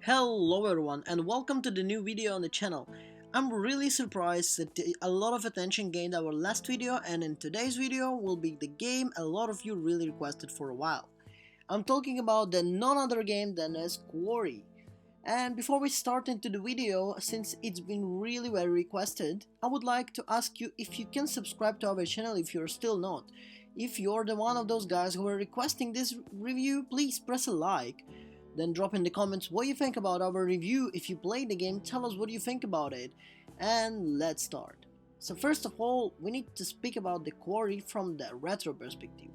Hello everyone and welcome to the new video on the channel. I'm really surprised that a lot of attention gained our last video, and in today's video will be the game a lot of you really requested for a while. I'm talking about the none other game than as Quarry. And before we start into the video, since it's been really very requested, I would like to ask you if you can subscribe to our channel if you're still not. If you're the one of those guys who are requesting this review, please press a like. Then drop in the comments what you think about our review. If you played the game, tell us what you think about it. And let's start. So first of all, we need to speak about the Quarry from the retro perspective.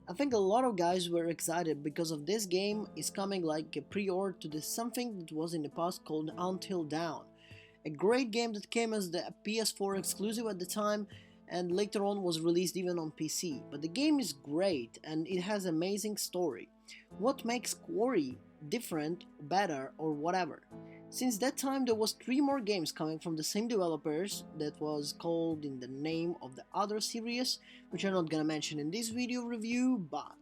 I think a lot of guys were excited because of this game is coming like a pre-order to the something that was in the past called Until Dawn. A great game that came as the PS4 exclusive at the time and later on was released even on PC. But the game is great and it has amazing story. What makes Quarry different, better, or whatever? Since that time there was 3 more games coming from the same developers that was called in the name of the other series, which I'm not gonna mention in this video review, but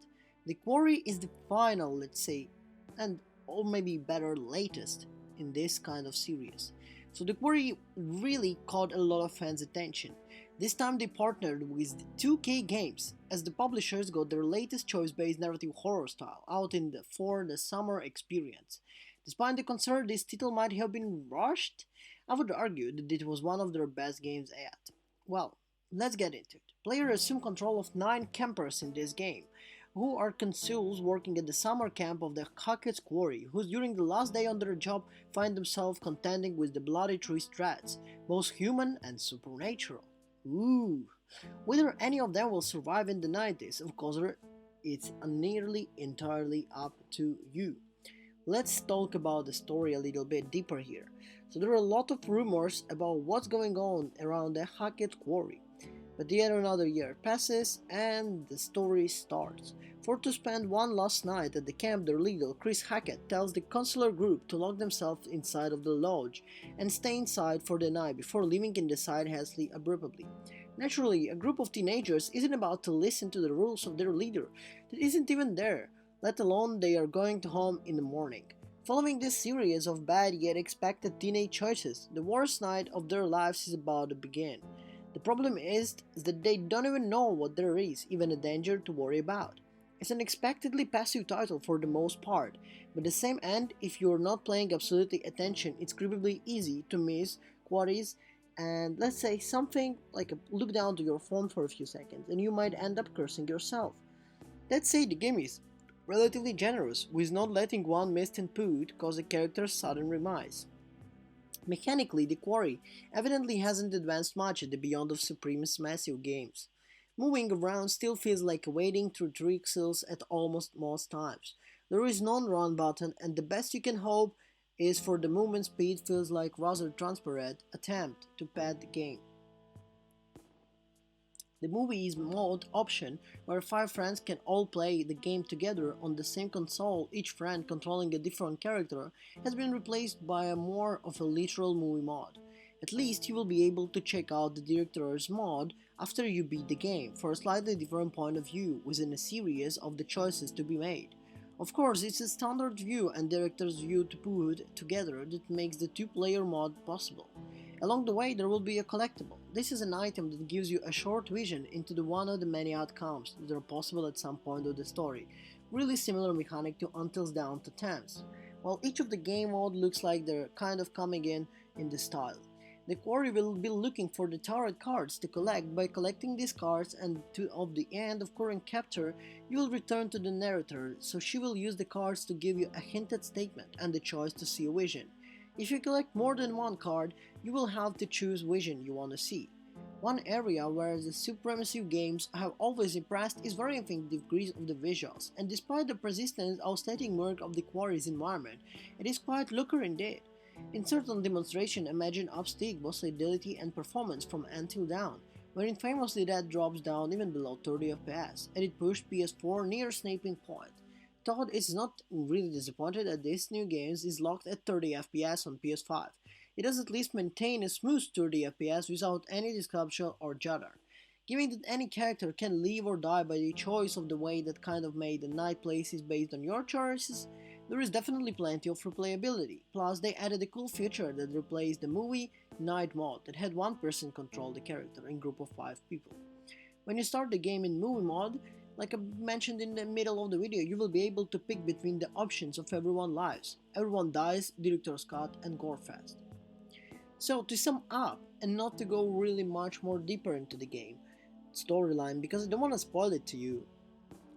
the Quarry is the final, let's say, and or maybe better latest in this kind of series. So the Quarry really caught a lot of fans' attention. This time they partnered with 2K Games, as the publishers got their latest choice-based narrative horror style out for the summer experience. Despite the concern this title might have been rushed, I would argue that it was one of their best games yet. Well, let's get into it. Players assume control of 9 campers in this game, who are consuls working at the summer camp of the Hackett's Quarry, who during the last day on their job find themselves contending with the blood-drenched threats, both human and supernatural. Ooh. Whether any of them will survive in the 90s, of course, it's nearly entirely up to you. Let's talk about the story a little bit deeper here. So there are a lot of rumors about what's going on around the Hackett Quarry. But yet another year passes and the story starts. For to spend one last night at the camp, their leader, Chris Hackett, tells the consular group to lock themselves inside of the lodge and stay inside for the night before leaving in the side hastily abruptly. Naturally, a group of teenagers isn't about to listen to the rules of their leader that isn't even there, let alone they are going to home in the morning. Following this series of bad yet expected teenage choices, the worst night of their lives is about to begin. The problem is that they don't even know what there is even a danger to worry about. It's an unexpectedly passive title for the most part, but the same end, if you're not paying absolutely attention, it's creepily easy to miss quarries and let's say something like look down to your phone for a few seconds and you might end up cursing yourself. Let's say the game is relatively generous, with not letting one missed input cause a character's sudden demise. Mechanically, the Quarry evidently hasn't advanced much at the beyond of Supreme's massive games. Moving around still feels like wading through trickles at almost most times. There is no run button and the best you can hope is for the movement speed feels like rather transparent attempt to pad the game. The movie's mode option, where 5 friends can all play the game together on the same console, each friend controlling a different character, has been replaced by a more of a literal movie mod. At least you will be able to check out the director's mod after you beat the game, for a slightly different point of view within a series of the choices to be made. Of course, it's a standard view and director's view to put together that makes the 2-player mod possible. Along the way there will be a collectible. This is an item that gives you a short vision into one of the many outcomes that are possible at some point of the story. Really similar mechanic to Until Dawn to Thames. While each of the game mode looks like they're kind of coming in this style. The Quarry will be looking for the tarot cards to collect. By collecting these cards and of the end of current chapter, you will return to the narrator, so she will use the cards to give you a hinted statement and the choice to see a vision. If you collect more than one card, you will have to choose vision you want to see. One area where the supremacy games have always impressed is varying degrees of the visuals, and despite the persistent aesthetic murk of the Quarry's environment, it is quite looker indeed. In certain demonstration, imagine upstick both fidelity and performance from Until Dawn, wherein famously that drops down even below 30 FPS, and it pushed PS4 near snapping point. Todd is not really disappointed that this new game is locked at 30 FPS on PS5. It does at least maintain a smooth 30 FPS without any disruption or judder. Given that any character can live or die by the choice of the way that kind of made the night places based on your choices, There is definitely plenty of replayability, plus they added a cool feature that replaced the movie night mode that had one person control the character in a group of 5 people. When you start the game in movie mode, like I mentioned in the middle of the video, you will be able to pick between the options of everyone lives. Everyone dies, director's cut, and gore fest. So to sum up, and not to go really much more deeper into the game storyline because I don't want to spoil it to you,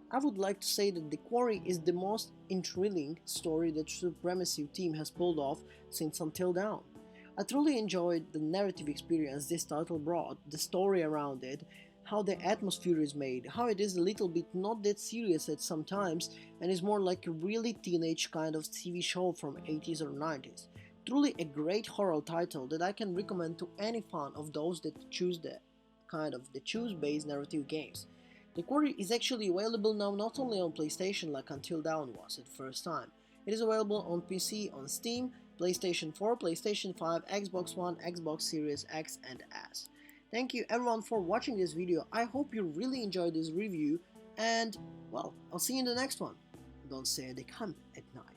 I would like to say that The Quarry is the most intriguing story that Supremacy team has pulled off since Until Dawn. I truly enjoyed the narrative experience this title brought, the story around it, how the atmosphere is made, how it is a little bit not that serious at some times and is more like a really teenage kind of TV show from 80s or 90s. Truly a great horror title that I can recommend to any fan of those that choose the choose-based narrative games. The Quarry is actually available now not only on PlayStation like Until Dawn was at first time. It is available on PC, on Steam, PlayStation 4, PlayStation 5, Xbox One, Xbox Series X and S. Thank you everyone for watching this video. I hope you really enjoyed this review and, well, I'll see you in the next one. Don't say they come at night.